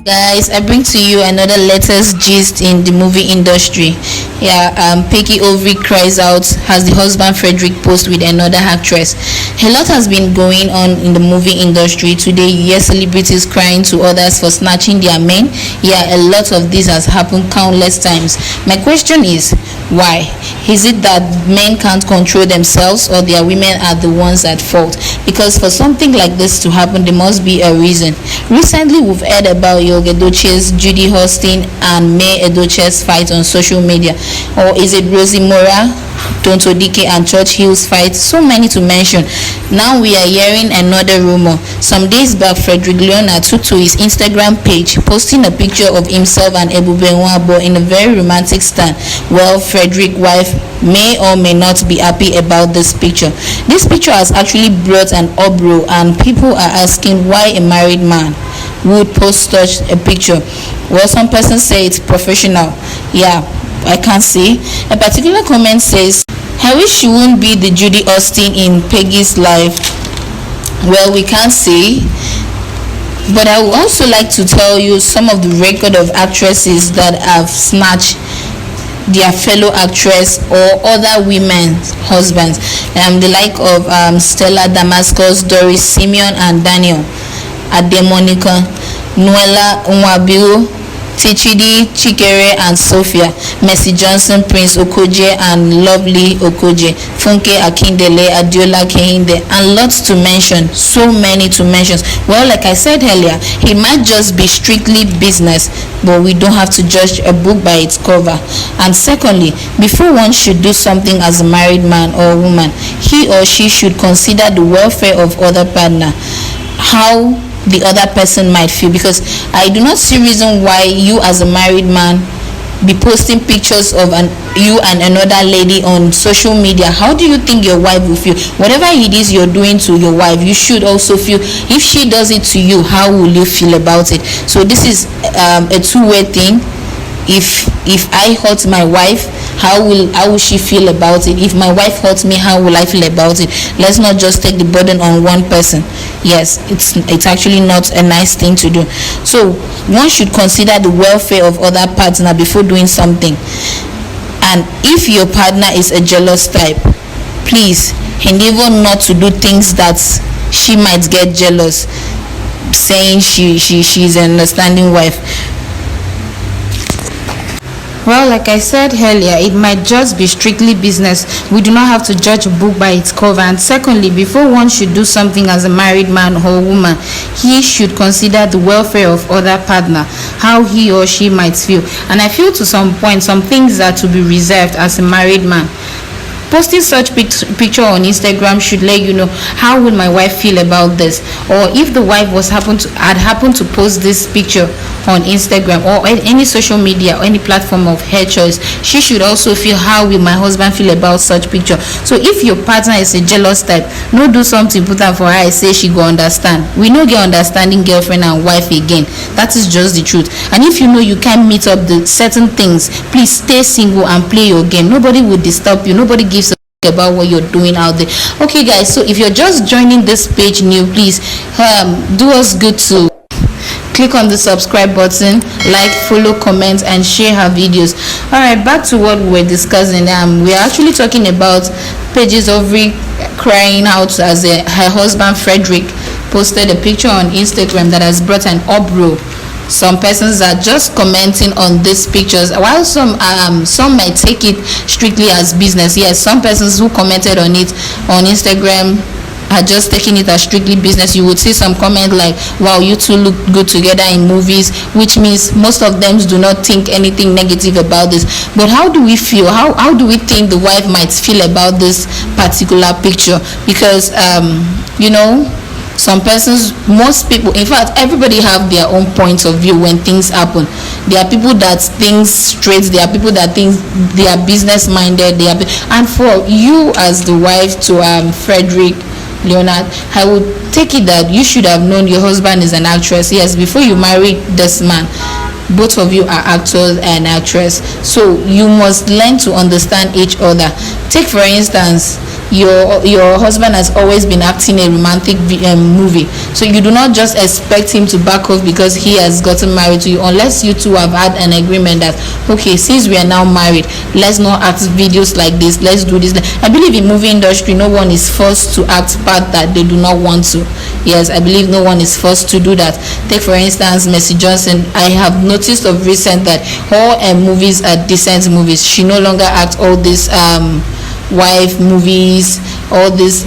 Guys, I bring to you another latest gist in the movie industry. Peggy Ovire cries out as the husband Frederick posts with another actress. A lot has been going on in the movie industry today. You hear celebrities crying to others for snatching their men. A lot of this has happened countless times. My question is, why? Is it that men can't control themselves, or their women are the ones at fault? Because for something like this to happen, there must be a reason. Recently, we've heard about Edochie's, Judy Austin, and May Edochie's fight on social media. Or is it Rosie Mora, Tonto Dike, and Church Hill's fight? So many to mention. Now we are hearing another rumor. Some days back, Frederick Leonard took to his Instagram page, posting a picture of himself and W0MAN in a very romantic stand. Well, Frederick's wife may or may not be happy about this picture. This picture has actually brought an uproar, and people are asking why a married man would post such a picture. Well, some persons say it's professional. I can't say. A particular comment says, I wish she wouldn't be the Judy Austin in Peggy's life. Well, we can't say. But I would also like to tell you some of the record of actresses that have snatched their fellow actress or other women's husbands. The like of Stella Damascus, Doris Simeon, and Daniel Ademonika, Nuela Nwabiu, Tichidi Chikere and Sophia, Mercy Johnson, Prince Okoje and Lovely Okoje, Funke Akindele, Adiola Kehinde, and lots to mention. So many to mention. Well, like I said earlier, it might just be strictly business, but we don't have to judge a book by its cover. And secondly, before one should do something as a married man or woman, he or she should consider the welfare of other partner, how the other person might feel, because I do not see reason why you as a married man be posting pictures of you and another lady on social media. How do you think your wife will feel? Whatever it is you're doing to your wife, you should also feel. If she does it to you, how will you feel about it? So this is a two-way thing. If I hurt my wife, how will she feel about it? If my wife hurts me, how will I feel about it? Let's not just take the burden on one person. Yes, it's actually not a nice thing to do. So one should consider the welfare of other partner before doing something. And if your partner is a jealous type, please endeavor not to do things that she might get jealous, saying she's an understanding wife. Well, like I said earlier, it might just be strictly business. We do not have to judge a book by its cover. And secondly, before one should do something as a married man or woman, he should consider the welfare of other partner, how he or she might feel. And I feel to some point, some things are to be reserved as a married man. Posting such picture on Instagram should let you know, how will my wife feel about this? Or if the wife had happened to post this picture on Instagram or any social media or any platform of her choice, she should also feel, how will my husband feel about such picture? So if your partner is a jealous type, no do something put her for her, I say she go understand. We no get understanding girlfriend and wife again. That is just the truth. And if you know you can't meet up the certain things, please stay single and play your game. Nobody will disturb you. Nobody gives about what you're doing out there. Okay guys, so if you're just joining this page new, please do us good to click on the subscribe button, like, follow, comment, and share her videos. All right, back to what we're discussing. We're actually talking about Peggy Ovire crying out as her husband Frederick posted a picture on Instagram that has brought an uproar. Some persons are just commenting on these pictures, while some might take it strictly as business. Yes, some persons who commented on it on Instagram are just taking it as strictly business. You would see some comment like, wow, you two look good together in movies, which means most of them do not think anything negative about this. But how do we feel? How do we think the wife might feel about this particular picture? Because some persons, most people, in fact everybody have their own points of view when things happen. There are people that think straight, there are people that think they are business minded, and for you as the wife to Frederick Leonard, I would take it that you should have known your husband is an actress. Yes, before you married this man, both of you are actors and actress, so you must learn to understand each other. Take for instance your husband has always been acting a romantic movie. So you do not just expect him to back off because he has gotten married to you, unless you two have had an agreement that, okay, since we are now married, let's not act videos like this, let's do this. I believe in movie industry, no one is forced to act part that they do not want to. Yes, I believe no one is forced to do that. Take for instance Mercy Johnson. I have noticed of recent that all her movies are decent movies. She no longer acts all these wife movies, all these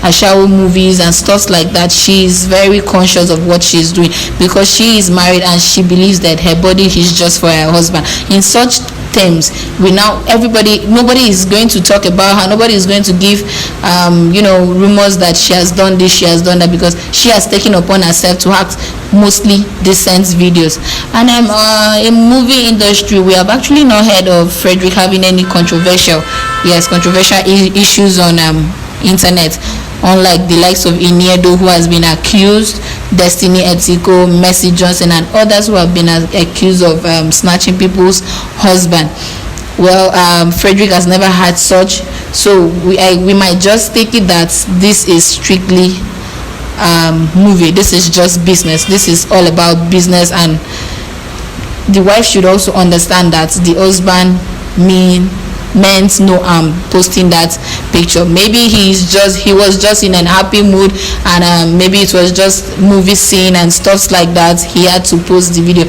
ashawo movies and stuff like that. She is very conscious of what she is doing because she is married and she believes that her body is just for her husband. In such terms, nobody is going to talk about her, nobody is going to give rumors that she has done this, she has done that, because she has taken upon herself to act mostly decent videos. And in movie industry, we have actually not heard of Frederick having any controversial issues on internet, unlike the likes of Iniedo, who has been accused, Destiny Etiko, Mercy Johnson, and others who have been accused of snatching people's husband. Well, Frederick has never had such, so we might just take it that this is strictly movie. This is just business. This is all about business, and the wife should also understand that the husband meant no harm posting that picture. Maybe he was just in an happy mood, and maybe it was just movie scene and stuff like that. He had to post the video.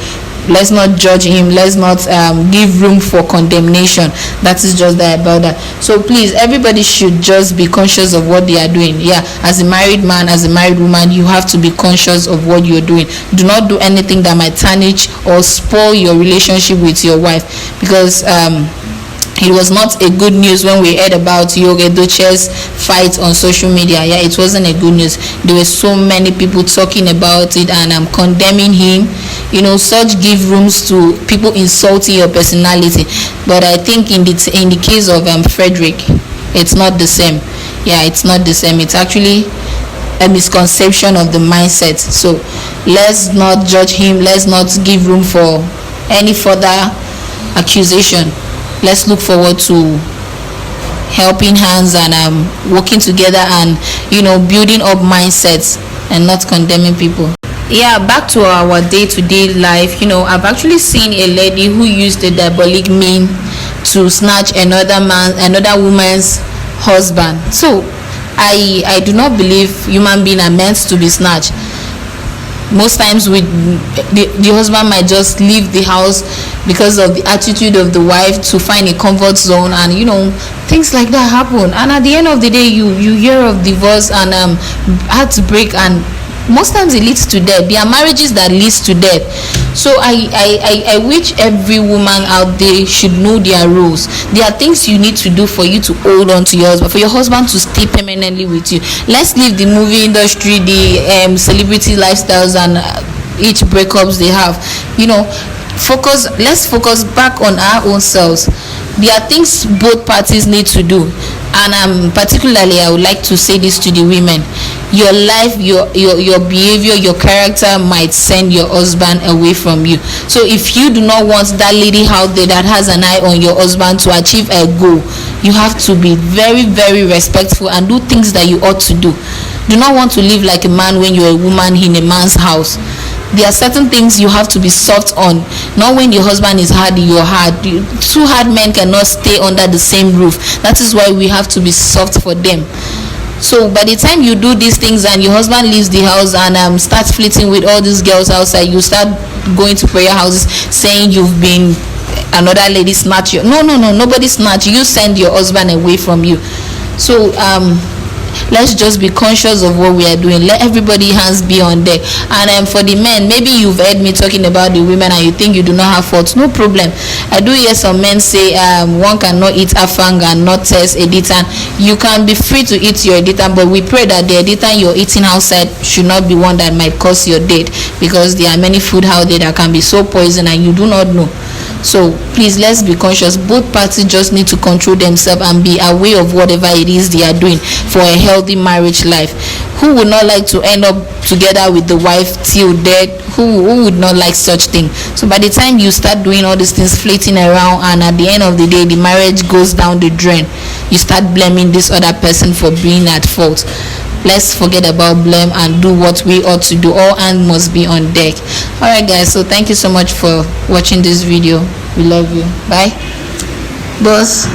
Let's not judge him, let's not give room for condemnation. That is just that about that. So please, everybody should just be conscious of what they are doing. Yeah, as a married man, as a married woman, you have to be conscious of what you're doing. Do not do anything that might tarnish or spoil your relationship with your wife, because it was not a good news when we heard about Yoge Doche's fight on social media. Yeah, it wasn't a good news. There were so many people talking about it and condemning him. Such give rooms to people insulting your personality. But I think in the case of Frederick, it's not the same. Yeah, it's not the same. It's actually a misconception of the mindset. So let's not judge him. Let's not give room for any further accusation. Let's look forward to helping hands and working together and building up mindsets and not condemning people. Yeah, back to our day-to-day life. I've actually seen a lady who used a diabolic mean to snatch another woman's husband. So I do not believe human beings are meant to be snatched. Most times the husband might just leave the house because of the attitude of the wife to find a comfort zone, and things like that happen, and at the end of the day you hear of divorce and heartbreak, and most times it leads to death. There are marriages that leads to death. So I wish every woman out there should know their rules. There are things you need to do for you to hold on to your husband, for your husband to stay permanently with you. Let's leave the movie industry, the celebrity lifestyles and each breakups they have. Let's focus back on our own selves. There are things both parties need to do, and particularly I would like to say this to the women. Your life, your behavior, your character might send your husband away from you. So if you do not want that lady out there that has an eye on your husband to achieve a goal, you have to be very, very respectful and do things that you ought to do. Do not want to live like a man when you're a woman in a man's house. There are certain things you have to be soft on. Not when your husband is hard, you're hard. Two hard men cannot stay under the same roof. That is why we have to be soft for them. So by the time you do these things and your husband leaves the house and starts flirting with all these girls outside, you start going to prayer houses saying you've been another lady snatch you. No, nobody snatch you. Send your husband away from you. So let's just be conscious of what we are doing. Let everybody hands be on deck. And for the men, maybe you've heard me talking about the women and you think you do not have faults. No problem. I do hear some men say one cannot eat afang and not test editan. You can be free to eat your editan, but we pray that the editan you're eating outside should not be one that might cause your death, because there are many food out there that can be so poison and you do not know. So please, let's be conscious. Both parties just need to control themselves and be aware of whatever it is they are doing for a healthy marriage life. Who would not like to end up together with the wife till death? Who would not like such thing? So by the time you start doing all these things, flitting around, and at the end of the day the marriage goes down the drain, you start blaming this other person for being at fault. Let's forget about blame and do what we ought to do. All hands must be on deck. Alright guys, so thank you so much for watching this video. We love you. Bye boss.